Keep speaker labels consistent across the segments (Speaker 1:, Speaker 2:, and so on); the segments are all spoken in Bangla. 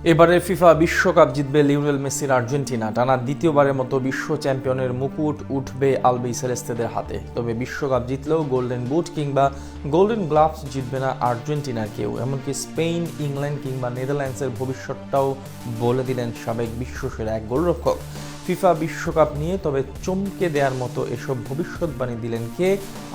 Speaker 1: এবারে ফিফা বিশ্বকাপ জিতবে লিওনেল মেসির আর্জেন্টিনা। টানা দ্বিতীয়বারের মতো বিশ্ব চ্যাম্পিয়নের মুকুট উঠবে আলবি সেলেস্তেদের হাতে। তবে বিশ্বকাপ জিতলেও গোল্ডেন বুট কিংবা গোল্ডেন গ্লাভস জিতবে না আর্জেন্টিনার কেউ। এমনকি স্পেন, ইংল্যান্ড কিংবা নেদারল্যান্ডসের ভবিষ্যৎটাও বলে দিলেন সাবেক বিশ্বসেরা এক গোলরক্ষক। ফিফা বিশ্বকাপ নিয়ে তবে চমকে দেওয়ার মতো এসব ভবিষ্যৎবাণী দিলেন কে,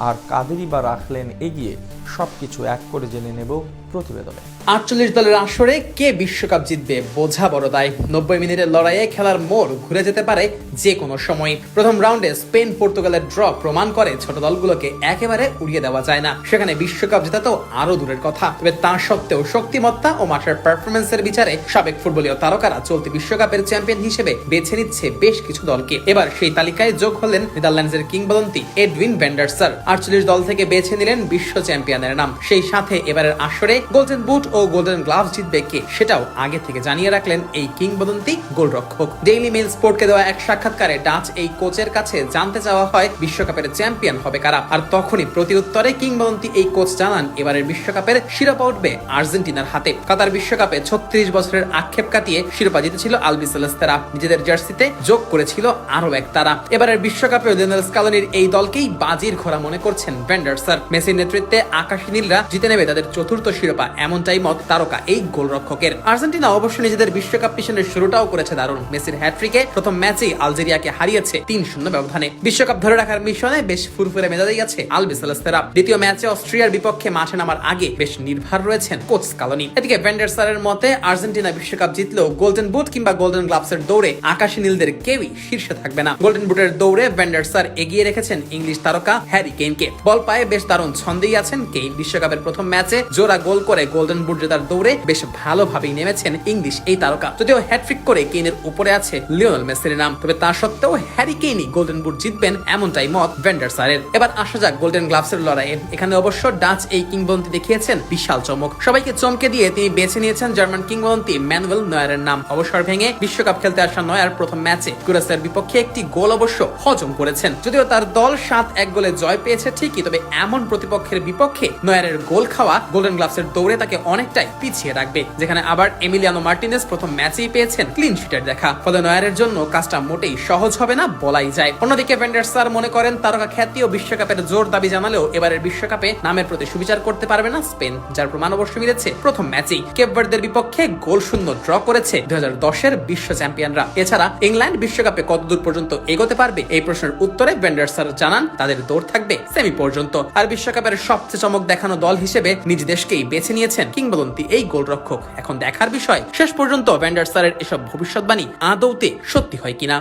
Speaker 1: আর কাদেরই বা রাখলেন এগিয়ে, সবকিছু এক করে জেনে নেব প্রতিবেদনে।
Speaker 2: 48 দলের আসরে কে বিশ্বকাপ জিতবে বোঝা বড় দায়। 90 মিনিটের লড়াইয়ে খেলার মোড় ঘুরে যেতে পারে যে কোনো সময়। প্রথম রাউন্ডে স্পেন পর্তুগালের ড্র প্রমাণ করে ছোট দলগুলোকে একেবারে উড়িয়ে দেওয়া যায় না। সেখানে বিশ্বকাপ জেতা তো আরো দূরের কথা। তবে তা সত্ত্বেও শক্তিমত্তা ও মাঠের পারফরমেন্সের বিচারে সাবেক ফুটবলীয় তারকারা চলতি বিশ্বকাপের চ্যাম্পিয়ন হিসেবে বেছে নিচ্ছে বেশ কিছু দলকে। এবার সেই তালিকায় যোগ হলেন নেদারল্যান্ডসের কিংবদন্তি এডউইন ভ্যান ডার সার। 48 দল থেকে বেছে নিলেন বিশ্ব চ্যাম্পিয়নের নাম। সেই সাথে এবারের আসরে গোল্ডেন বুট ও গোল্ডেন গ্লাভস জিতবে কে, সেটাও আগে থেকে জানিয়ে রাখলেন এই কিংবদন্তি গোলরক্ষক। ডেইলি মেইল স্পোর্টকে দেওয়া এক সাক্ষাৎকারে ডাচ এই কোচের কাছে জানতে চাওয়া হয় বিশ্বকাপের চ্যাম্পিয়ন হবে কারা। আর তখনই প্রতি উত্তরে কিংবদন্তি এই কোচ জানান এবারের বিশ্বকাপের শিরোপা উঠবে আর্জেন্টিনার হাতে। কাতার বিশ্বকাপে 36 বছরের আক্ষেপ কাটিয়ে শিরোপা জিতেছিল আলবি সেলেস্তেরা। নিজেদের জার্সিতে যোগ করেছিল আরো এক তারা। এবারের বিশ্বকাপে লিওনেল স্কালোনির এই দলকেই বাজির ঘোড়া মনে করছেন ভ্যান ডার সার। মেসির নেতৃত্বে আকাশী নীলরা জিতে নেবে তাদের চতুর্থ শিরোপা, এমনটাই মত তারকা এই গোলরক্ষকের। আর্জেন্টিনা অবশ্য নিজেদের বিশ্বকাপ মিশনের শুরুটাও করেছে দারুণ। মেসির হ্যাট্রিকে প্রথম ম্যাচেই আলজেরিয়াকে হারিয়েছে 3-0 ব্যবধানে। বিশ্বকাপ ধরে রাখার মিশনে বেশ ফুরফুরে মেজাজেই আছে আলবি সেলেস্তেরা। দ্বিতীয় ম্যাচে অস্ট্রিয়ার বিপক্ষে মাঠে নামার আগে বেশ নির্ভর রয়েছেন কোচ স্কালোনি। এদিকে ভ্যান ডার সারের মতে আর্জেন্টিনা বিশ্বকাপ জিতলেও গোল্ডেন বুট কিংবা গোল্ডেন গ্লাভসের দৌড়ে আকাশী নীলদের কেউই শীর্ষে থাকবে না। গোল্ডেন বুটের দৌড়ে ভ্যান ডার সার এগিয়ে রেখেছেন ইংলিশ তারকা হ্যারি কেইনকে। বল পায়ে বেশ দারুণ ছন্দেই আছেন কেইন। বিশ্বকাপের প্রথম ম্যাচে জোড়া গোল করে গোল্ডেন বুট জেতার দৌড়ে বেশ ভালোভাবেই নেমেছেন ইংলিশ এই তারকা। যদিও হ্যাট্রিক করে কেইনের উপরে আছে লিওনেল মেসির নাম, তবে তা সত্ত্বেও হ্যারি কেইনই গোল্ডেন বুট জিতবেন, এমনটাই মত ভ্যান ডার সারের। এবার আসা যাক গোল্ডেন গ্লাভসের লড়াইয়ে। এখানে অবশ্য ডাচ এই কিংবদন্তি দেখিয়েছেন বিশাল চমক। সবাইকে চমকে দিয়ে তিনি বেছে নিয়েছেন জার্মান কিংবদন্তি ম্যানুয়েল নয়ারের নাম। অবসর ভেঙে বিশ্বকাপ খেলতে আসা নয়ার প্রথম ম্যাচে কুরাসের বিপক্ষে একটি গোল অবশ্য হজম করেছেন। যদিও তার দল 7-1 গোলে জয় পেয়েছে ঠিকই, তবে এমন প্রতিপক্ষের বিপক্ষে নয়ারের গোল খাওয়া গোল্ডেন গ্লাভসের দৌড়ে তাকে অনেকটাই পিছিয়ে রাখবে। যেখানে আবার এমিলিয়ানো মার্টিনেজ প্রথম ম্যাচেই পেয়েছেন ক্লিন শিটের দেখা। ফলে নয়ারের জন্য কাজটা মোটেই সহজ হবে না বলাই যায়। অন্যদিকে ভ্যান ডার সার মনে করেন তারকা খ্যাতি ও বিশ্বকাপের জোর দাবি জানালেও এবারের বিশ্বকাপে নামের প্রতি সুবিচার করতে পারবে না স্পেন, যার প্রমাণ অবশ্য মিলেছে প্রথম ম্যাচেই। কেপ ভার্দের বিপক্ষে গোল শূন্য ড্র করেছে 2010-এর বিশ্ব চ্যাম্পিয়নরা। এছাড়া ইংল্যান্ড বিশ্বকাপে কতদূর পর্যন্ত এগোতে পারবে এই প্রশ্নের উত্তরে ভ্যান ডার সার জানান তাদের দৌড় থাকবে সেমি পর্যন্ত। আর বিশ্বকাপের সবচেয়ে চমক দেখানো দল হিসেবে নিজ দেশকেই বেছে নিয়েছেন কিংবদন্তি এই গোলরক্ষক। এখন দেখার বিষয় শেষ পর্যন্ত ভ্যান ডার সারের এসব ভবিষ্যৎবাণী আদৌতে সত্যি হয় কিনা।